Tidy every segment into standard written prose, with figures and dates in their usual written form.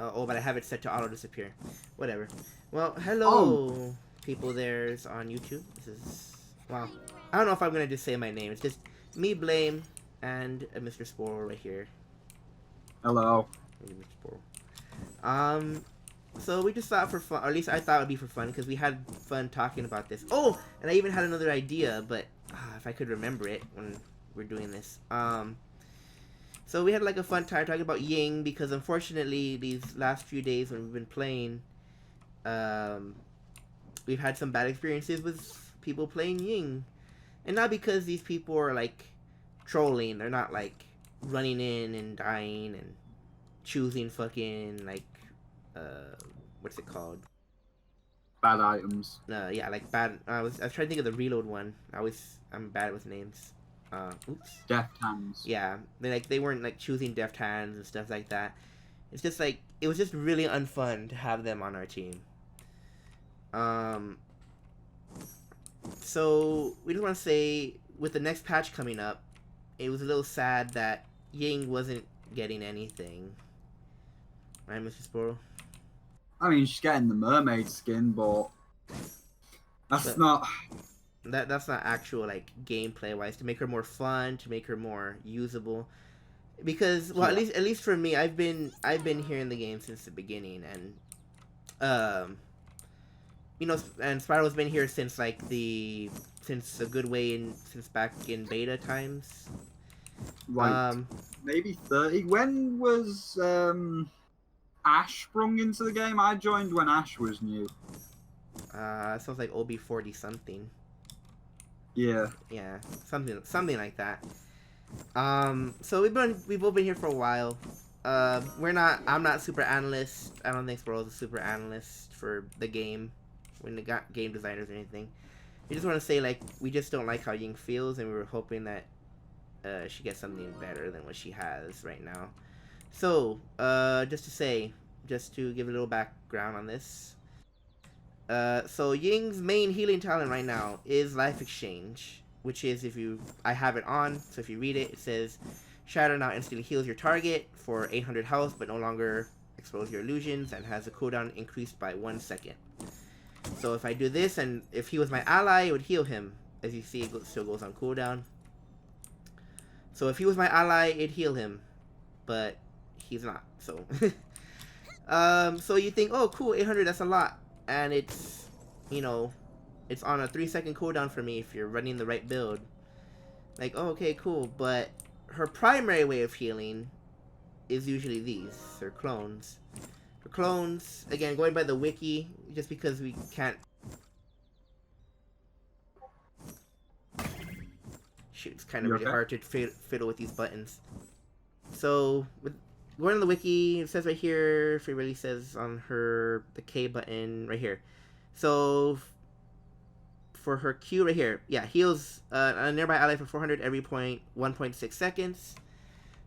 Oh, but I have it set to auto disappear. Whatever. Well, Oh, hello, people there's on YouTube. This is wow. I don't know if I'm gonna just say my name. It's just me, Blame, and Mr. Sporal right here. hello. Maybe Mr. Sporal. So we just thought for fun, or at least I thought it would be for fun, because we had fun talking about this. Oh, and I even had another idea, but if I could remember it when we're doing this. So we had like a fun time talking about Ying, because unfortunately these last few days when we've been playing, um, we've had some bad experiences with people playing Ying. And not because these people are like trolling, they're not like running in and dying and choosing fucking like what's it called? Bad items. Yeah, like bad. I was trying to think of the reload one. I'm bad with names. Oops. Deft hands. Yeah, they weren't like choosing deft hands and stuff like that. It's just like it was just really unfun to have them on our team. Um. So we just want to say with the next patch coming up, it was a little sad that Ying wasn't getting anything. Right, Mr. Sporo? I mean, she's getting the mermaid skin, but that's But not. that's not actual like gameplay wise to make her more fun, to make her more usable. Because well, Yeah. at least for me, I've been here in the game since the beginning, and um, and Spyro's been here since like since a good way in since back in beta times. Like Um, maybe 30. When was Ash sprung into the game? I joined when Ash was new. sounds like OB40 something. Yeah. Yeah, something like that. So we've both been here for a while. I'm not super analyst. I don't think Squirrel's a super analyst for the game. When they got game designers or anything. We just want to say like we just don't like how Ying feels, and we were hoping that she gets something better than what she has right now. So just to give a little background on this. So Ying's main healing talent right now is Life Exchange, which is I have it on, so if you read it, it says, Shadow now instantly heals your target for 800 health, but no longer expose your illusions, and has a cooldown increased by 1 second. So if I do this, and if he was my ally, it would heal him. As you see, it still goes on cooldown. So if he was my ally, it'd heal him, but he's not, so. So you think, oh cool, 800, that's a lot. And it's, it's on a 3-second cooldown for me if you're running the right build. Like, oh, okay, cool. But her primary way of healing is usually these. They're clones. Her clones, again, going by the wiki, just because we can't... Shoot, it's kind of really hard to fiddle with these buttons. So, going on the wiki, it says right here, if it really says on the K button right here. So, for her Q right here, yeah, heals a nearby ally for 400 every 1.6 seconds.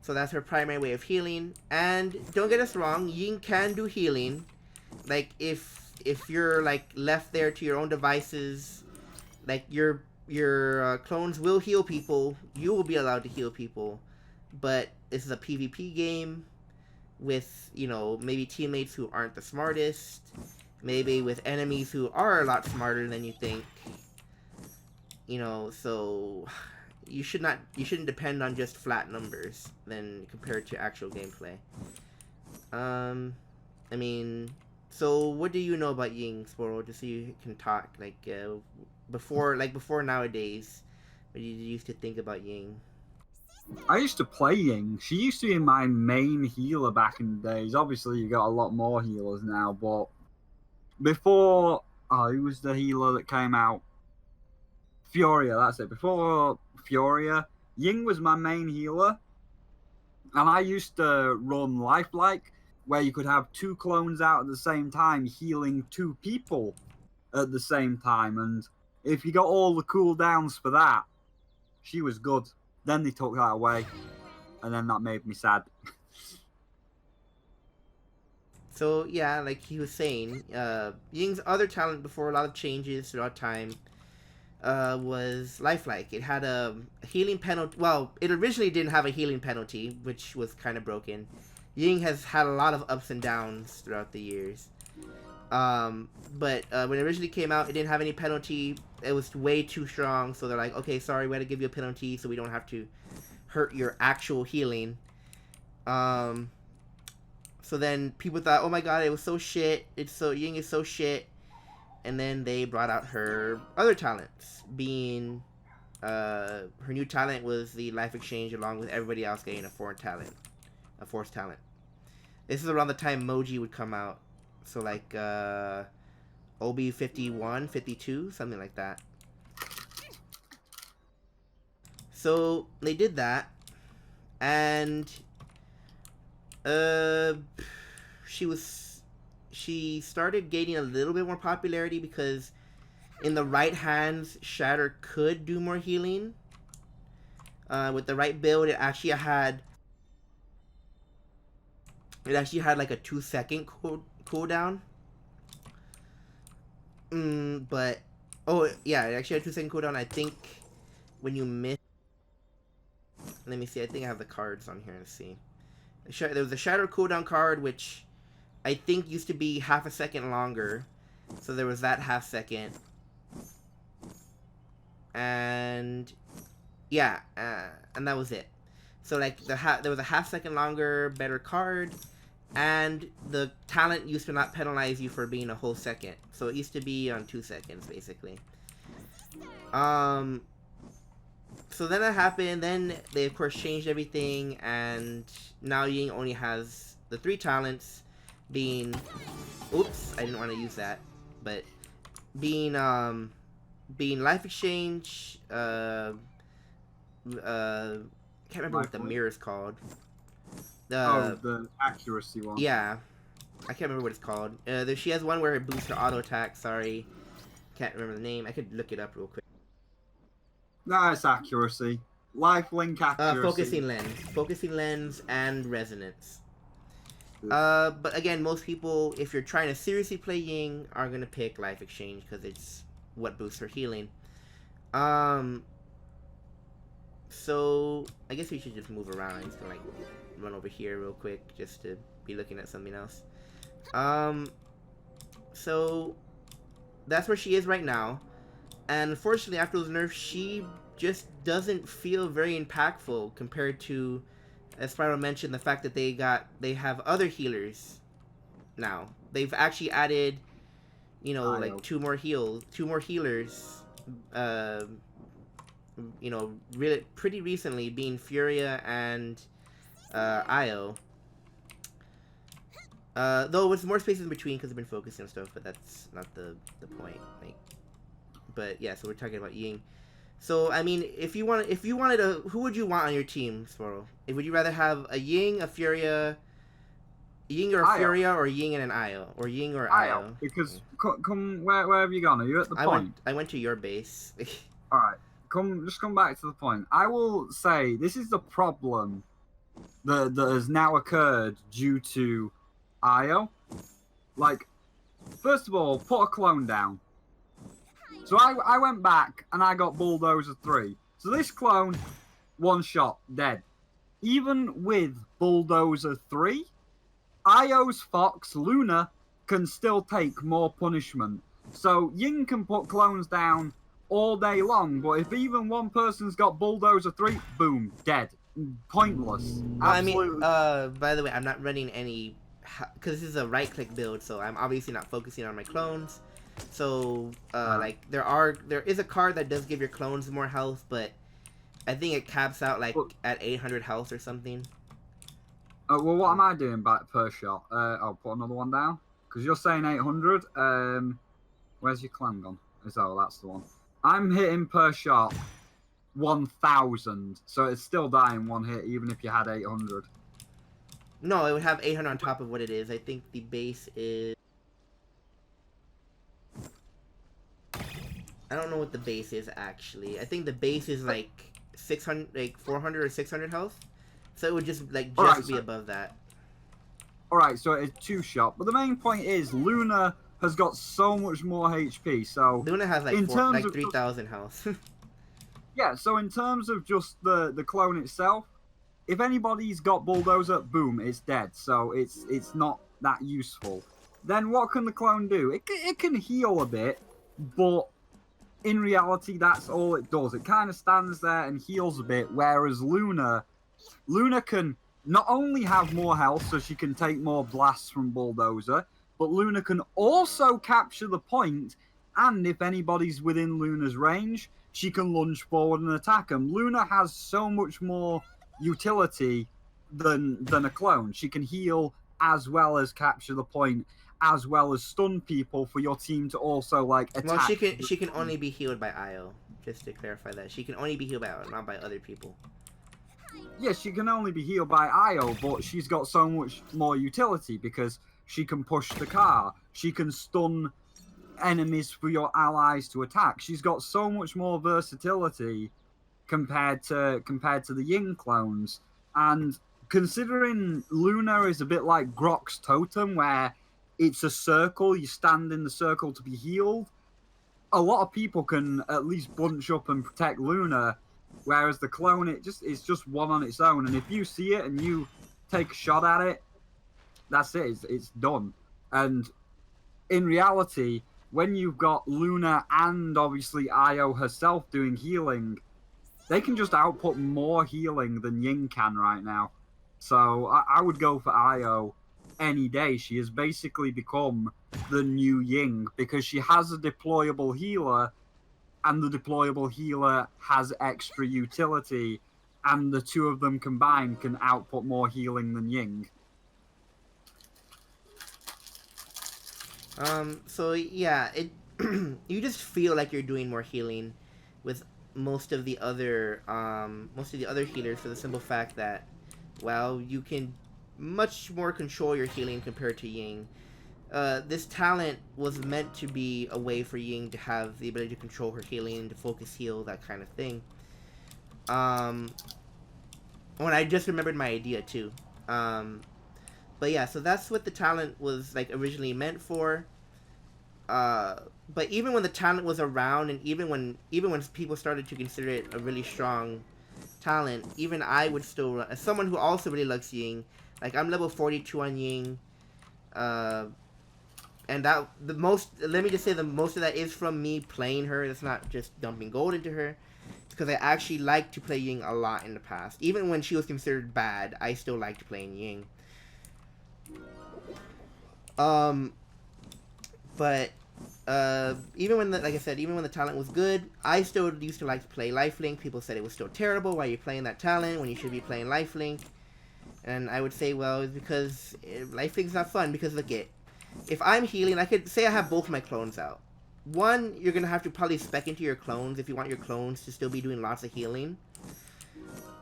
So that's her primary way of healing. And don't get us wrong, Ying can do healing. Like if you're like left there to your own devices, like your clones will heal people. You will be allowed to heal people, but this is a PvP game with maybe teammates who aren't the smartest, maybe with enemies who are a lot smarter than you think. So you shouldn't depend on just flat numbers then compared to actual gameplay. I mean, so what do you know about Ying, Sporo? Just so you can talk before nowadays. What did you used to think about Ying? I used to play Ying. She used to be my main healer back in the days. Obviously, you got a lot more healers now, but before, who was the healer that came out? Furia, that's it. Before Furia, Ying was my main healer, and I used to run Lifelike, where you could have 2 clones out at the same time healing 2 people at the same time, and if you got all the cooldowns for that, she was good. Then they took that away, and then that made me sad. So yeah, like he was saying, Ying's other talent before a lot of changes throughout time was lifelike. It had a healing penalty. Well, it originally didn't have a healing penalty, which was kind of broken. Ying has had a lot of ups and downs throughout the years. But when it originally came out, it didn't have any penalty. It was way too strong, so they're like, okay, sorry, we had to give you a penalty so we don't have to hurt your actual healing. So then people thought, oh my god, it was so shit. Ying is so shit. And then they brought out her other talents, being her new talent was the life exchange, along with everybody else getting a forced talent. This is around the time Moji would come out, so like OB 51, 52, something like that. So they did that, and she started gaining a little bit more popularity because in the right hands, Shatter could do more healing. With the right build, it actually had like a 2-second cooldown. But oh yeah, it actually had a 2-second cooldown. I think when you miss, let me see. I think I have the cards on here to see. There was a Shatter cooldown card, which I think used to be half a second longer. So there was that half second. And yeah, and that was it. So like there was a half second longer, better card, and the talent used to not penalize you for being a whole second. So it used to be on 2 seconds basically. So then that happened. Then they of course changed everything, and now Ying only has the 3 talents, being, oops, I didn't want to use that, but being life exchange, can't remember what the mirror is called. The accuracy one. Yeah, I can't remember what it's called. She has one where it boosts her auto attack. Sorry, can't remember the name. I could look it up real quick. No, it's accuracy. Lifelink accuracy. Focusing lens, and resonance. But again, most people, if you're trying to seriously play Ying, are gonna pick life exchange because it's what boosts her healing. So I guess we should just move around. I'm just gonna like run over here real quick just to be looking at something else. So that's where she is right now, and unfortunately after those nerfs, she just doesn't feel very impactful compared to, as Spyro mentioned, the fact that they have other healers now. They've actually added, you know, like two more healers, you know, really pretty recently, being Furia and Io. Though with more spaces in between because they've been focusing on stuff, but that's not the point. Like, but yeah, so we're talking about Ying. So I mean, if you wanted who would you want on your team, Sporo? Would you rather have a Ying, a Furia, Ying or a Furia, or Ying and an Io, or Ying or Io? Because come where have you gone? Are you at the point? I went to your base. All right, just come back to the point. I will say this is the problem that has now occurred due to Io. Like, first of all, put a clone down. So I went back and I got Bulldozer 3. So this clone, one shot, dead. Even with Bulldozer 3, Io's Fox, Luna, can still take more punishment. So Ying can put clones down all day long, but if even one person's got Bulldozer 3, boom, dead. Pointless. Absolutely. I mean, by the way, I'm not running any, because this is a right-click build, so I'm obviously not focusing on my clones. So, like, there is a card that does give your clones more health, but I think it caps out, like, at 800 health or something. Well, what am I doing back per shot? I'll put another one down. Because you're saying 800. Where's your clan gone? That's the one. I'm hitting per shot 1,000. So it's still dying one hit, even if you had 800. No, it would have 800 on top of what it is. I think the base is... I don't know what the base is actually. I think the base is like 600, like 400 or 600 health. So it would just be above that. Alright, so it's 2-shot. But the main point is Luna has got so much more HP. So Luna has like 3,000 health. Yeah, so in terms of just the clone itself, if anybody's got Bulldozer, boom, it's dead. So it's not that useful. Then what can the clone do? It can heal a bit, but in reality, that's all it does. It kind of stands there and heals a bit, whereas Luna can not only have more health, so she can take more blasts from Bulldozer, but Luna can also capture the point, and if anybody's within Luna's range, she can lunge forward and attack them. Luna has so much more utility than a clone. She can heal as well as capture the point, as well as stun people for your team to also like attack. Well, she can only be healed by Io. Just to clarify that, she can only be healed by Io, not by other people. Yes, she can only be healed by Io, but she's got so much more utility because she can push the car. She can stun enemies for your allies to attack. She's got so much more versatility compared to the Ying clones. And considering Luna is a bit like Grok's totem, where it's a circle, you stand in the circle to be healed, a lot of people can at least bunch up and protect Luna, whereas the clone, it's just one on its own. And if you see it and you take a shot at it, that's it. It's done. And in reality, when you've got Luna and obviously Io herself doing healing, they can just output more healing than Ying can right now. So I would go for Io any day. She has basically become the new Ying because she has a deployable healer, and the deployable healer has extra utility, and the two of them combined can output more healing than Ying. So yeah, you just feel like you're doing more healing with most of the other healers for the simple fact that, well, you can much more control your healing compared to Ying. This talent was meant to be a way for Ying to have the ability to control her healing, to focus heal, that kind of thing. When I just remembered my idea too. But yeah, so that's what the talent was like originally meant for. But even when the talent was around, and even when people started to consider it a really strong talent, even I would still, as someone who also really likes Ying, like I'm level 42 on Ying, and that let me just say the most of that is from me playing her. It's not just dumping gold into her. It's because I actually liked to play Ying a lot in the past. Even when she was considered bad, I still liked playing Ying. But even when like I said, even when the talent was good, I still used to like to play Lifelink. People said it was still terrible. Why are you playing that talent when you should be playing Lifelink? And I would say, well, it's because Lifelink's not fun. Because look it, if I'm healing, I could say I have both my clones out. One, you're gonna have to probably spec into your clones if you want your clones to still be doing lots of healing.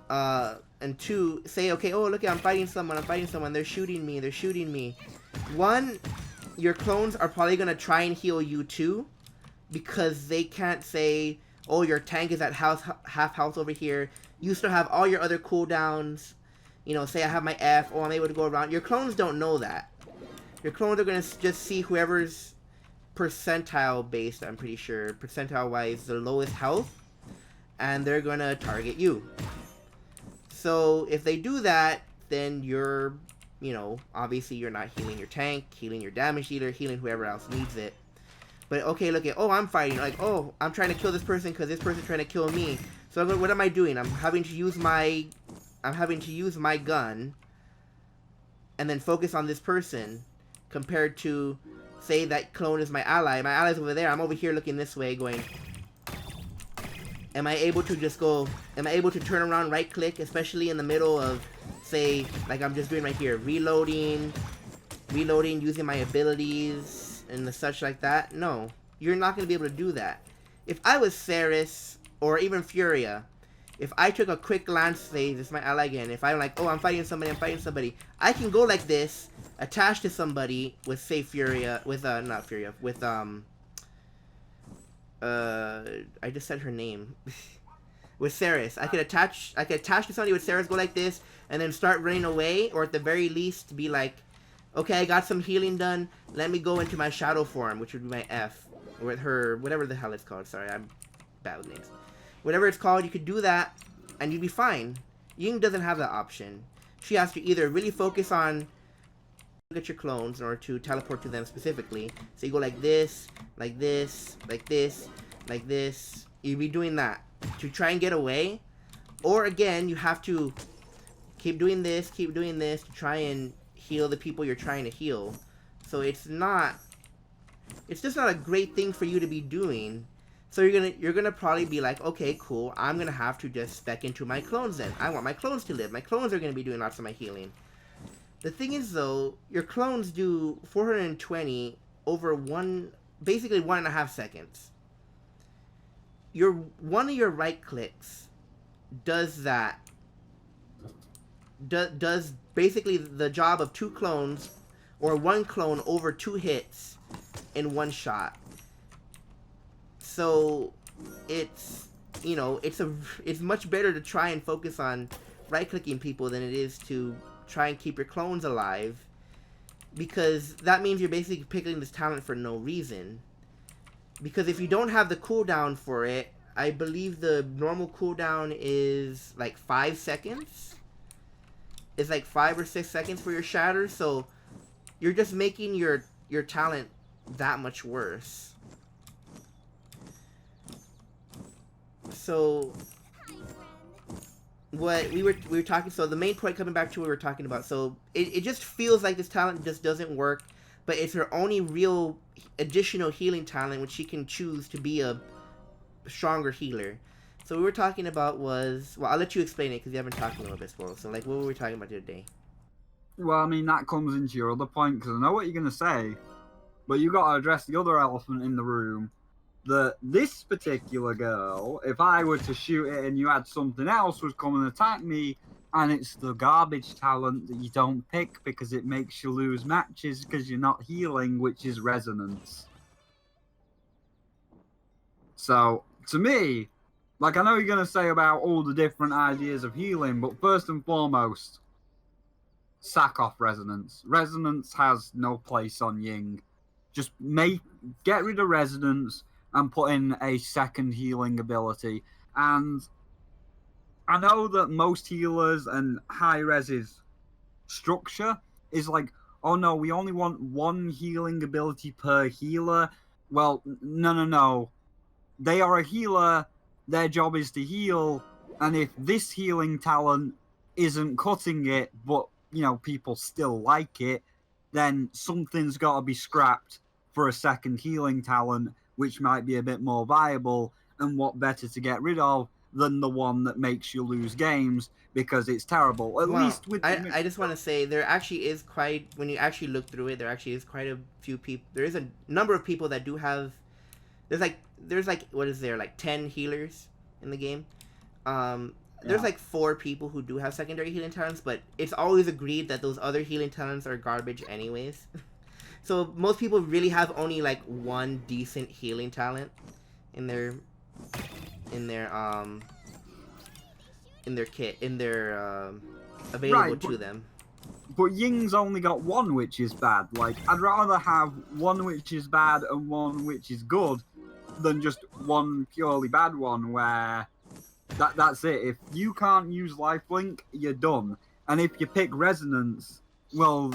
And two, say, okay, oh look, I'm fighting someone, they're shooting me. One, your clones are probably gonna try and heal you too, because they can't say, oh, your tank is at half health over here, you still have all your other cooldowns, you know, say I have my F, oh, I'm able to go around. Your clones don't know that. Your clones are gonna just see whoever's percentile based, I'm pretty sure, percentile wise, the lowest health, and they're gonna target you. So if they do that, then you're, you know, obviously you're not healing your tank, healing your damage dealer, healing whoever else needs it. But okay, look at, oh, I'm fighting, like, oh, I'm trying to kill this person because this person's trying to kill me. So what am I doing? I'm having to use my gun and then focus on this person, compared to, say that clone is my ally. My ally's over there, I'm over here looking this way going, am I able to turn around, right click, especially in the middle of, say, like I'm just doing right here, reloading, using my abilities, and the such like that? No, you're not going to be able to do that. If I was Ceres, or even Furia, if I took a quick glance, say, this is my ally again, if I'm like, oh, I'm fighting somebody, I can go like this, attach to somebody with, say, Furia, with, not Furia, with, I just said her name. With Ceres. I could attach to somebody with Ceres, go like this, and then start running away, or at the very least be like, okay, I got some healing done, let me go into my shadow form, which would be my F. With her, whatever the hell it's called, sorry, I'm bad with names. Whatever it's called, you could do that, and you'd be fine. Ying doesn't have that option. She has to either really focus on at your clones in order to teleport to them specifically. So you go like this, like this, like this, like this. You'd be doing that to try and get away. Or again, you have to keep doing this to try and heal the people you're trying to heal. So it's just not a great thing for you to be doing. So you're gonna probably be like, okay, cool, I'm gonna have to just spec into my clones then. I want my clones to live. My clones are gonna be doing lots of my healing. The thing is though, your clones do 420 over basically 1.5 seconds. One of your right clicks does that. Does basically the job of 2 clones or 1 clone over 2 hits in 1 shot. So it's it's much better to try and focus on right clicking people than it is to try and keep your clones alive, because that means you're basically picking this talent for no reason. Because if you don't have the cooldown for it, I believe the normal cooldown is like 5 seconds. It's like 5 or 6 seconds for your shatter, so you're just making your talent that much worse. So what we were talking, so the main point, coming back to what we were talking about, so it just feels like this talent just doesn't work, but it's her only real additional healing talent, which she can choose to be a stronger healer. So what we were talking about was, well, I'll let you explain it because you haven't talked a little bit, Squirrel. So like, what were we talking about today? Well, I mean, that comes into your other point, because I know what you're going to say, but you got to address the other elephant in the room, that this particular girl, if I were to shoot it and you had something else was come and attack me, and it's the garbage talent that you don't pick because it makes you lose matches because you're not healing, which is resonance. So, to me, like, I know you're going to say about all the different ideas of healing, but first and foremost, sack off resonance. Resonance has no place on Ying. Just get rid of resonance and put in a second healing ability. And I know that most healers and high res's structure is like, oh no, we only want 1 healing ability per healer. Well, no. They are a healer, their job is to heal, and if this healing talent isn't cutting it, but, people still like it, then something's got to be scrapped for a second healing talent, which might be a bit more viable, and what better to get rid of than the one that makes you lose games because it's terrible. At least with... I just want to say, there actually is quite, when you actually look through it, there actually is quite a few people, there is a number of people that do have, there's like what is there, like 10 healers in the game. There's like 4 people who do have secondary healing talents, but it's always agreed that those other healing talents are garbage anyways. So most people really have only like 1 decent healing talent in their kit, available to them. But Ying's only got 1 which is bad. Like, I'd rather have 1 which is bad and 1 which is good than just 1 purely bad one where that's it. If you can't use lifelink, you're done. And if you pick resonance, well,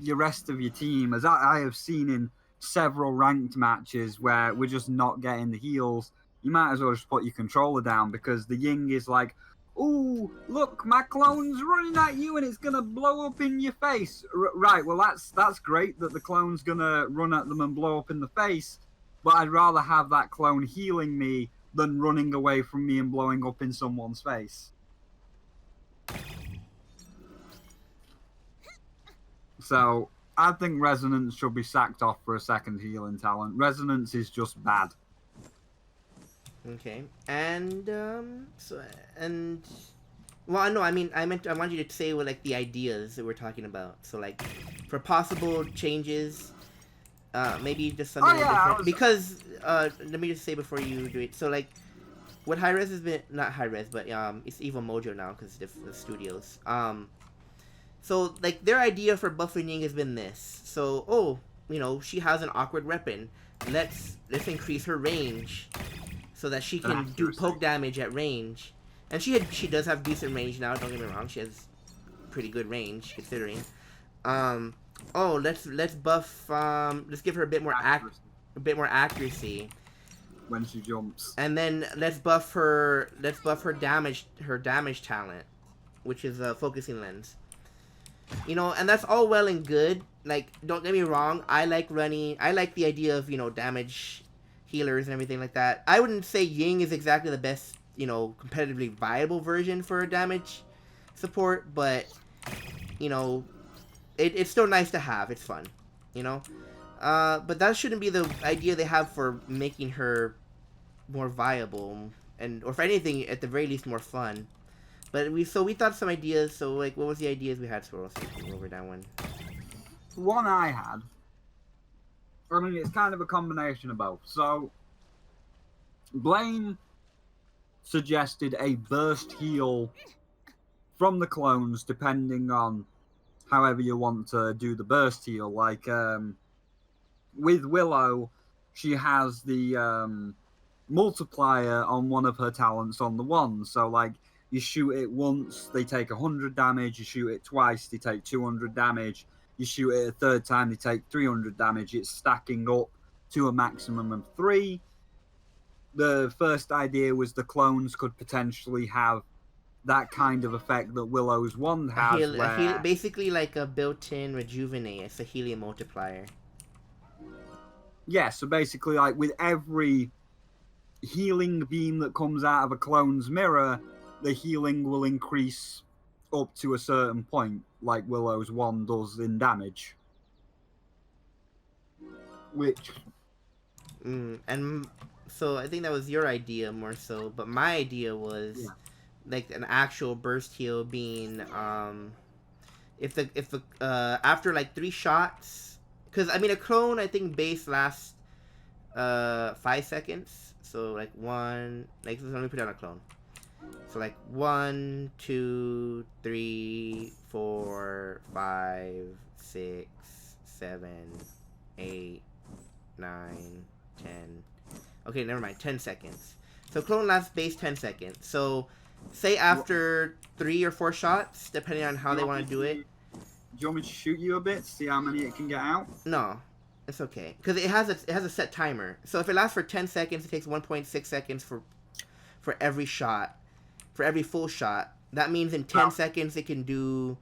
the rest of your team, as I have seen in several ranked matches where we're just not getting the heals, you might as well just put your controller down, because the Ying is like, ooh, look, my clone's running at you and it's gonna blow up in your face. Right, well, that's great that the clone's gonna run at them and blow up in the face, but I'd rather have that clone healing me than running away from me and blowing up in someone's face. So, I think Resonance should be sacked off for a second healing talent. Resonance is just bad. Okay, and well, no, I mean, I want you to say what, like, the ideas that we're talking about. So, like, for possible changes, maybe just something different. Because, let me just say before you do it. So, like, what High Res has been, not High Res, but it's Evil Mojo now because the studios. So, like, their idea for buffing Ying has been this. So, she has an awkward weapon. Let's increase her range so that she can do poke damage at range. And she does have decent range now. Don't get me wrong. She has pretty good range considering. Oh, let's buff. Let's give her a bit more accuracy when she jumps. And then let's buff her. Let's buff her damage. Her damage talent, which is a focusing lens. You know, and that's all well and good. Like, don't get me wrong. I like the idea of, you know, damage healers and everything like that. I wouldn't say Ying is exactly the best, you know, competitively viable version for damage support, but you know, it's still nice to have. It's fun, you know. But that shouldn't be the idea they have for making her more viable, or for anything, at the very least, more fun. But we thought some ideas. So, like, what was the ideas we had, Squirrel? So we can go over that one. One I had. I mean, it's kind of a combination of both. So, Blaine suggested a burst heal from the clones, depending on however you want to do the burst heal. Like, with Willow, she has the multiplier on one of her talents on the one. So, like, you shoot it once, they take 100 damage. You shoot it twice, they take 200 damage. You shoot it a third time, they take 300 damage. It's stacking up to a maximum of 3. The first idea was the clones could potentially have that kind of effect that Willow's wand has. Basically like a built-in rejuvenate. It's a helium multiplier. Yeah, so basically, like, with every healing beam that comes out of a clone's mirror, the healing will increase up to a certain point, like Willow's wand does in damage. Which... and so I think that was your idea more so, but my idea was like an actual burst heal being if the after like 3 shots, because I mean a clone I think base lasts 5 seconds, so like let me put down a clone. So like 1, 2, 3, 4, 5, 6, 7, 8, 9, 10. Okay, never mind. 10 seconds. So clone lasts base 10 seconds. So say after 3 or 4 shots, depending on how they want to do it. Do you want me to shoot you a bit to see how many it can get out? No, it's okay because it has a set timer. So if it lasts for 10 seconds, it takes 1.6 seconds for every shot. For every full shot, that means in 10 seconds it can do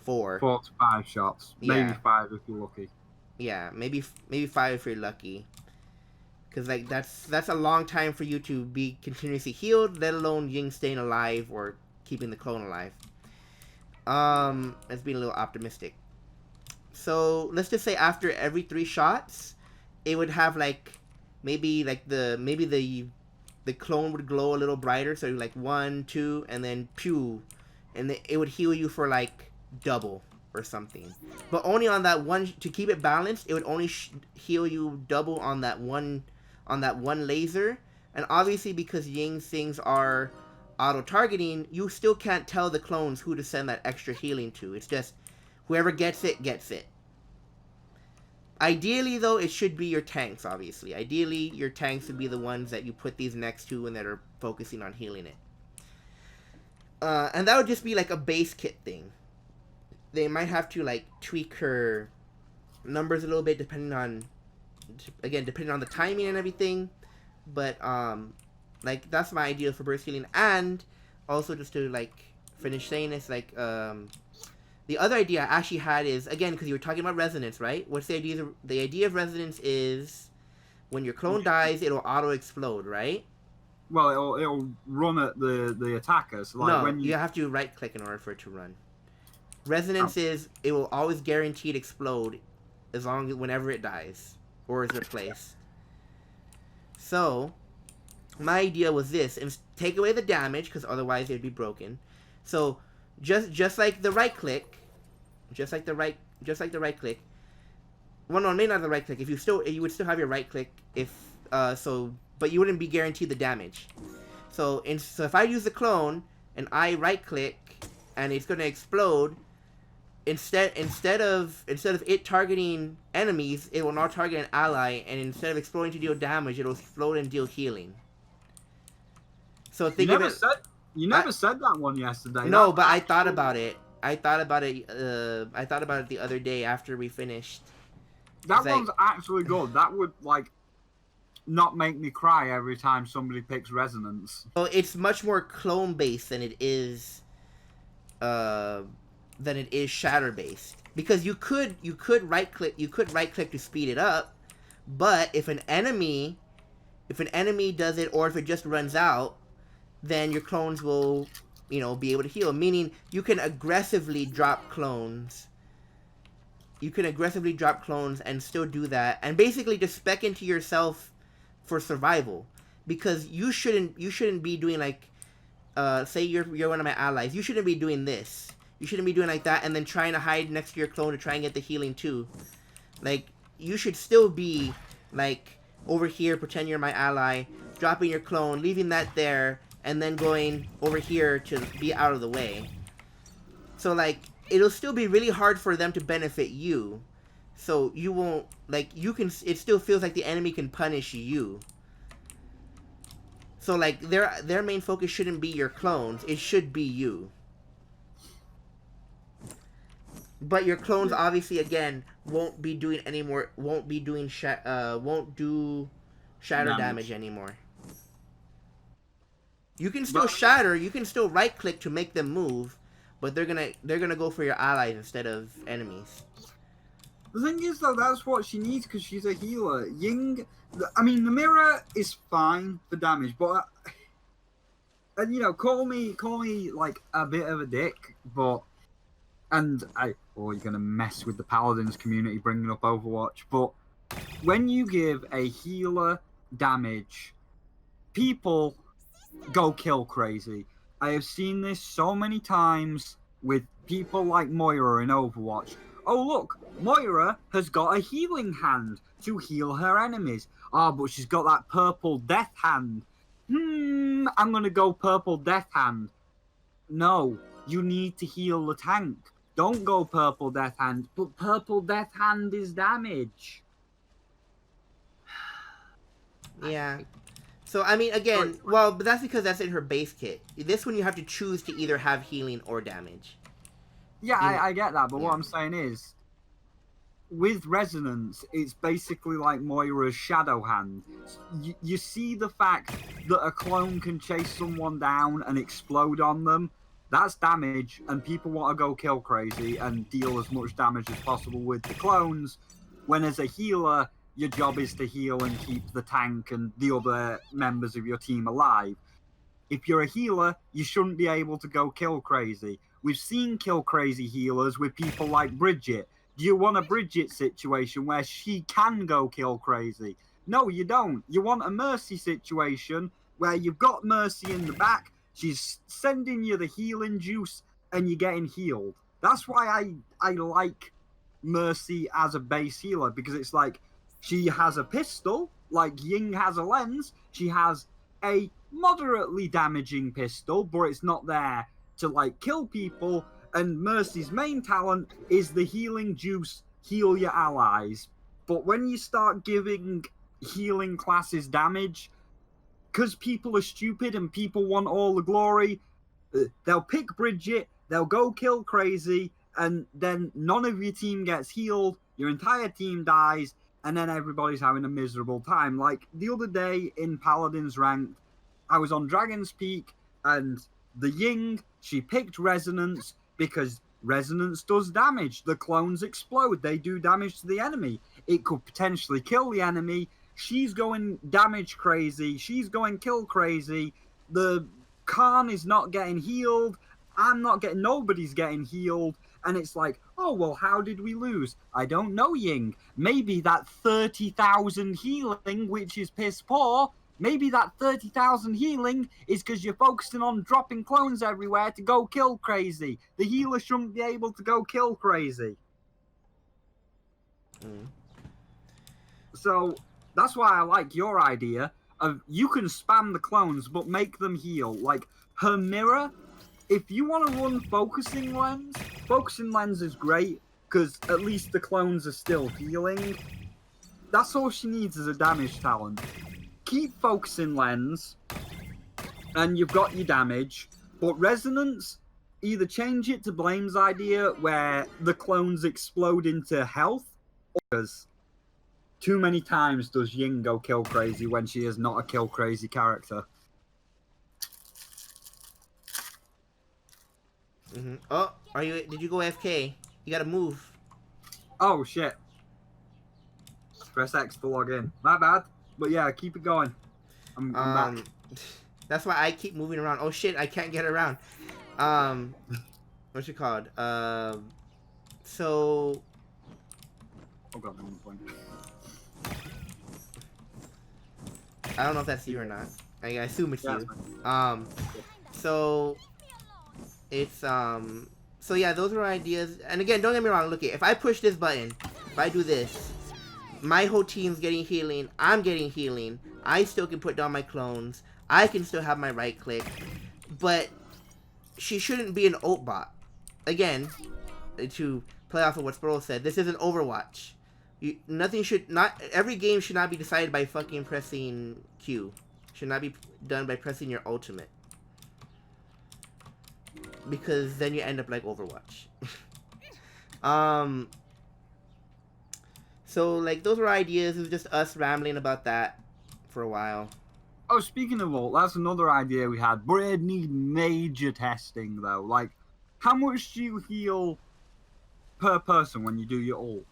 4 to 5 shots, maybe 5 if you're lucky. Yeah, maybe 5 if you're lucky. Because like that's a long time for you to be continuously healed, let alone Ying staying alive or keeping the clone alive. Let's be a little optimistic. So let's just say after every 3 shots, it would have like maybe the clone would glow a little brighter, so like 1, 2, and then pew, and it would heal you for like double or something. But only on that one, to keep it balanced, it would only heal you double on that one laser. And obviously, because Ying's things are auto-targeting, you still can't tell the clones who to send that extra healing to. It's just whoever gets it, gets it. Ideally, though, it should be your tanks, obviously. Ideally, your tanks would be the ones that you put these next to and that are focusing on healing it. And that would just be like a base kit thing. They might have to, like, tweak her numbers a little bit depending on the timing and everything. But, like, that's my idea for burst healing. And also, just to, like, finish saying this, like, the other idea I actually had is, again, because you were talking about resonance, right? What's the idea? The idea of resonance is when your clone dies, it'll auto-explode, right? Well, it'll run at the attacker. So, like, no, when you have to right-click in order for it to run. Resonance is it will always guaranteed explode whenever it dies or is replaced. So, my idea was this: take away the damage because otherwise it'd be broken. So, just like the right click, well, no, maybe not the right click. You would still have your right click but you wouldn't be guaranteed the damage. So if I use the clone and I right click and it's gonna explode, instead of it targeting enemies, it will now target an ally, and instead of exploding to deal damage, it'll explode and deal healing. So think of it. You never said that one yesterday. No, That but I thought actually- about it. I thought about it. I thought about it the other day after we finished. That It's like- one's actually good. That would like not make me cry every time somebody picks resonance. So it's much more clone based than it is shatter based, because you could right click to speed it up, but if an enemy does it, or if it just runs out, then your clones will be able to heal, meaning you can aggressively drop clones. And still do that, and basically just spec into yourself for survival, because you shouldn't be doing like, say you're one of my allies, you shouldn't be doing this. You shouldn't be doing like that and then trying to hide next to your clone to try and get the healing too. Like, you should still be like over here, pretend you're my ally, dropping your clone, leaving that there, and then going over here to be out of the way. So like, it'll still be really hard for them to benefit you. So you won't, like, it still feels like the enemy can punish you. So like, their main focus shouldn't be your clones, it should be you. But your clones obviously again won't do shatter damage anymore. You can still shatter, you can still right click to make them move, but they're gonna go for your allies instead of enemies. The thing is, though, that's what she needs because she's a healer. Ying, I mean, the mirror is fine for damage, but and call me like a bit of a dick, but you're gonna mess with the Paladins community bringing up Overwatch, but when you give a healer damage, people go kill crazy. I have seen this so many times with people like Moira in Overwatch. Oh look, Moira has got a healing hand to heal her enemies. But she's got that purple death hand. I'm gonna go purple death hand. No, you need to heal the tank. Don't go purple death hand, but purple death hand is damage. Yeah. So, I mean, again, well, but that's because that's in her base kit. This one you have to choose to either have healing or damage. Yeah, I get that, but what I'm saying is, with Resonance, it's basically like Moira's Shadow Hand. You see the fact that a clone can chase someone down and explode on them, that's damage, and people want to go kill crazy and deal as much damage as possible with the clones, when as a healer, your job is to heal and keep the tank and the other members of your team alive. If you're a healer, you shouldn't be able to go kill crazy. We've seen kill crazy healers with people like Bridget. Do you want a Bridget situation where she can go kill crazy? No, you don't. You want a Mercy situation where you've got Mercy in the back, she's sending you the healing juice, and you're getting healed. That's why I like Mercy as a base healer, because it's like, she has a pistol, like Ying has a lens. She has a moderately damaging pistol, but it's not there to like kill people. And Mercy's main talent is the healing juice, heal your allies. But when you start giving healing classes damage, because people are stupid and people want all the glory, they'll pick Bridget, they'll go kill crazy, and then none of your team gets healed, your entire team dies, and then everybody's having a miserable time. Like, the other day in Paladins Ranked, I was on Dragon's Peak, and the Ying, she picked Resonance, because Resonance does damage. The clones explode, they do damage to the enemy. It could potentially kill the enemy. She's going damage crazy, she's going kill crazy, the Khan is not getting healed, nobody's getting healed, and it's like, oh, well, how did we lose? I don't know, Ying. Maybe that 30,000 healing, which is piss poor, maybe that 30,000 healing is because you're focusing on dropping clones everywhere to go kill crazy. The healer shouldn't be able to go kill crazy. So, that's why I like your idea of you can spam the clones, but make them heal. Like, her mirror, if you want to run Focusing Lens is great, because at least the clones are still healing. That's all she needs is a damage talent. Keep Focusing Lens, and you've got your damage. But Resonance, either change it to Blame's idea where the clones explode into health, or too many times does Ying go kill crazy when she is not a kill crazy character. Oh, did you go AFK? You gotta move. Oh shit. Press X to log in. My bad. But yeah, keep it going. I'm back. That's why I keep moving around. Oh shit, I can't get around. What's it called? So. Oh god, I'm on point. I don't know if that's you or not. I assume it's you. So it's so yeah, those are ideas. And again, don't get me wrong. Look, if I push this button, if I do this, my whole team's getting healing. I'm getting healing. I still can put down my clones. I can still have my right click. But she shouldn't be an ult bot. Again, to play off of what Spyro said, this isn't Overwatch. Every game should not be decided by fucking pressing Q. Should not be done by pressing your ultimate. Because then you end up like Overwatch. So like those were ideas. It was just us rambling about that for a while. Oh, speaking of ult, that's another idea we had, but it need major testing though. Like, how much do you heal per person when you do your ult?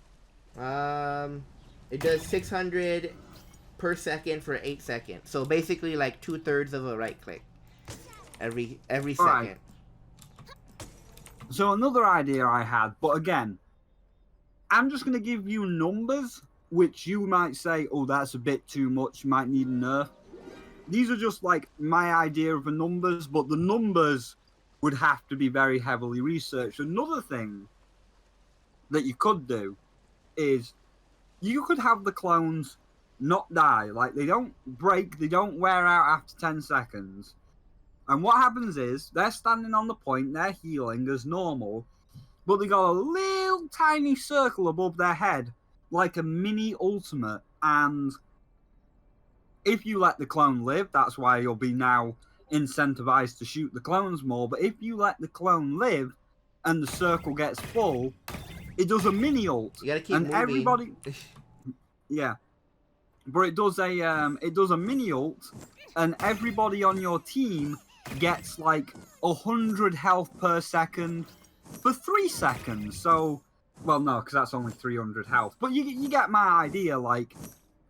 It does 600 per second for 8 seconds. So basically like 2/3 of a right click every second. Right. So another idea I had, but again, I'm just going to give you numbers, which you might say, oh, that's a bit too much, might need a nerf. These are just like my idea of the numbers, but the numbers would have to be very heavily researched. Another thing that you could do is you could have the clones not die. Like, they don't break, they don't wear out after 10 seconds. And what happens is, they're standing on the point, they're healing as normal, but they got a little tiny circle above their head, like a mini ultimate, and if you let the clone live, that's why you'll be now incentivized to shoot the clones more, but if you let the clone live, and the circle gets full, it does a mini ult. You gotta keep and moving. Everybody... Yeah. But it does a mini ult, and everybody on your team gets like 100 health per second for 3 seconds. So, well, no, because that's only 300 health. But you get my idea. Like,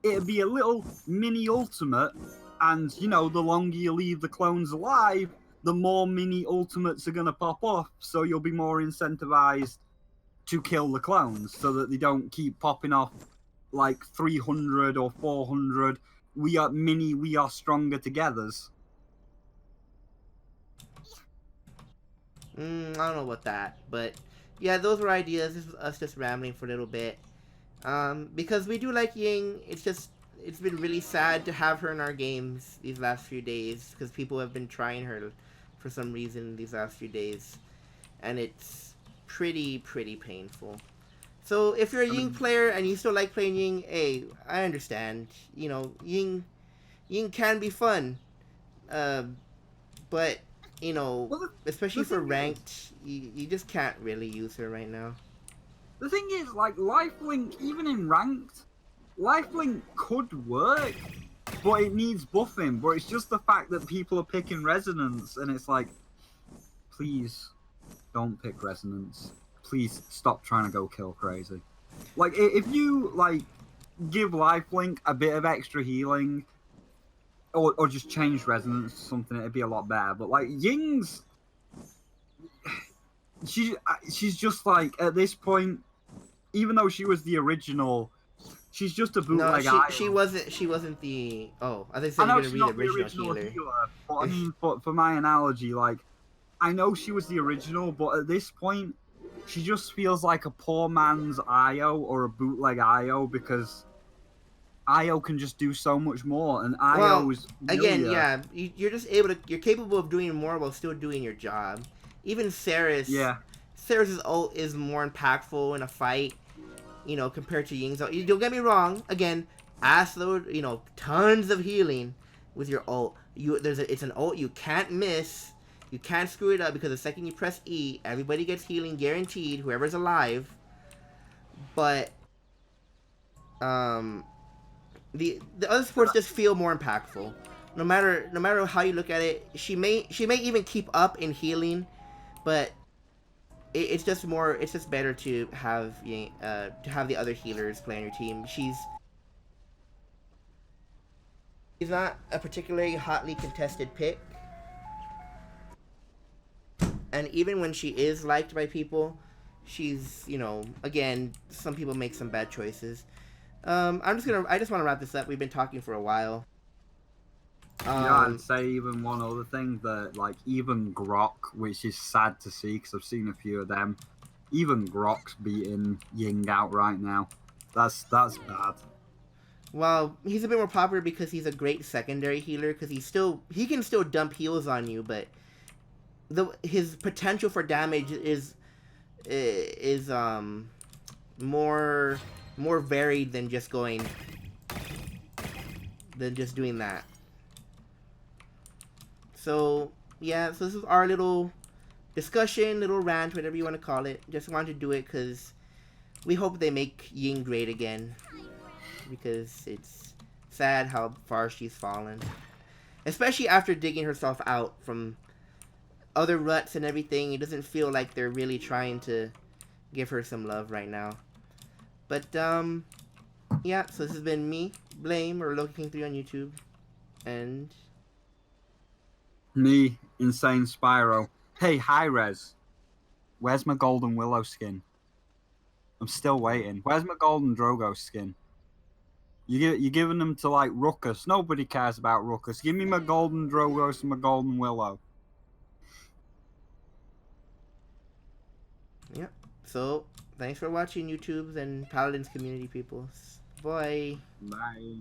it'd be a little mini ultimate, and you know, the longer you leave the clones alive, the more mini ultimates are gonna pop up. So you'll be more incentivized to kill the clones, so that they don't keep popping off like 300 or 400. We are stronger togethers. I don't know about that, but yeah, those were ideas. This was us just rambling for a little bit. Because we do like Ying. It's been really sad to have her in our games these last few days, because people have been trying her for some reason these last few days, and it's pretty painful. So if you're a Ying player and you still like playing Ying, hey, I understand. You know, Ying can be fun, but you know, especially for ranked, you just can't really use her right now. The thing is, like, lifelink, even in ranked, lifelink could work, but it needs buffing. But it's just the fact that people are picking Resonance, and it's like, please don't pick Resonance. Please stop trying to go kill crazy. Like, if you, like, give lifelink a bit of extra healing, or just change Resonance to something, it'd be a lot better. But, like, Ying's... She's just, like, at this point, even though she was the original, she's just a bootleg No, she wasn't the... Oh, I think you were going to read the original healer. But, I mean, for my analogy, like, I know she was the original, but at this point, she just feels like a poor man's IO or a bootleg IO, because IO can just do so much more, and IO is again, yeah, you're just you're capable of doing more while still doing your job. Even Ceres, Ceres' ult is more impactful in a fight, you know, compared to Ying's ult. Don't get me wrong, again, ass load, you know, tons of healing with your ult. It's an ult you can't miss, You can't screw it up because the second you press E, everybody gets healing guaranteed, whoever's alive. But um, the other supports just feel more impactful. No matter how you look at it, she may even keep up in healing, but it's just more. It's just better to have the other healers play on your team. She's not a particularly hotly contested pick, and even when she is liked by people, she's, again, some people make some bad choices. I just want to wrap this up. We've been talking for a while. Yeah, I'd say even one other thing that, like, even Grok, which is sad to see because I've seen a few of them, even Grok's beating Ying out right now. That's bad. Well, he's a bit more popular because he's a great secondary healer, because he can still dump heals on you, but his potential for damage is more varied than just doing that. So yeah, so this is our little discussion, little rant, whatever you want to call it. Just wanted to do it because we hope they make Ying great again, because it's sad how far she's fallen, especially after digging herself out from other ruts and everything. It doesn't feel like they're really trying to give her some love right now. But yeah, so this has been me, Blame, or Loki3 on YouTube, and me, Insane Spyro. Hey, High Res, where's my Golden Willow skin? I'm still waiting. Where's my Golden Drogo skin? You're giving them to, like, Ruckus. Nobody cares about Ruckus. Give me my Golden Drogos and my Golden Willow. Yep. So, thanks for watching, YouTubes and Paladins community peoples. Bye. Bye.